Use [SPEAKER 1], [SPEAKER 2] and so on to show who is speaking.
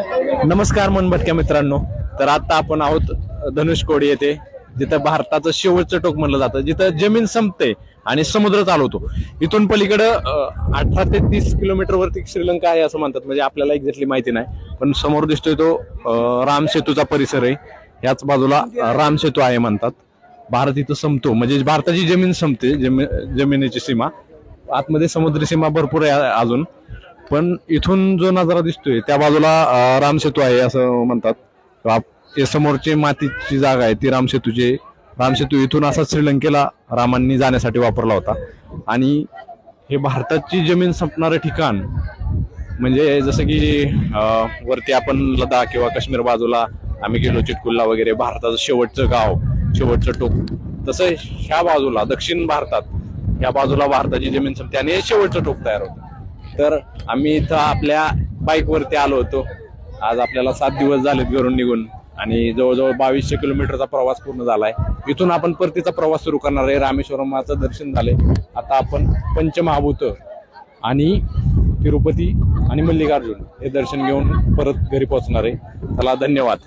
[SPEAKER 1] नमस्कार मनभटक्या मित्रांनो. तर आता आपण आहोत धनुषकोडी येथे, जिथं भारताचं शेवटचं टोक म्हणलं जातं, जिथं जमीन संपते आणि समुद्र चालवतो. इथून पलीकडं 18 ते 30 किलोमीटर वरती श्रीलंका आहे असं म्हणतात. म्हणजे आपल्याला एक्झॅक्टली माहिती नाही, पण समोर दिसतोय तो राम सेतूचा परिसर आहे. याच बाजूला राम सेतू आहे म्हणतात. भारत इथं संपतो म्हणजे भारताची जमीन संपते, जमिनीची सीमा. आतमध्ये समुद्री सीमा भरपूर आहे अजून, पण इथून जो नजारा दिसतोय त्या बाजूला रामसेतू आहे असं म्हणतात. समोरची मातीची जागा आहे ती रामसेतू इथून असा श्रीलंकेला रामांनी जाण्यासाठी वापरला होता. आणि हे भारताची जमीन संपणारं ठिकाण म्हणजे जसं की वरती आपण लडाख किंवा काश्मीर बाजूला आम्ही गेलो, चिटकुल्ला वगैरे, भारताचं शेवटचं गाव, शेवटचं टोक. तसं ह्या बाजूला दक्षिण भारतात ह्या बाजूला भारताची जमीन संपते आणि हे शेवटचं टोक तयार होतं. तर आम्ही इथं आपल्या बाईक वरती आलो होतो. आज आपल्याला 7 दिवस झालेत घरून निघून आणि जवळजवळ 2200 किलोमीटरचा प्रवास पूर्ण झालाय. इथून आपण परतीचा प्रवास सुरू करणार आहे. रामेश्वरमाचं दर्शन झाले. आता आपण पंचमहाभूत आणि तिरुपती आणि मल्लिकार्जुन हे दर्शन घेऊन परत घरी पोहोचणार आहे. चला, धन्यवाद.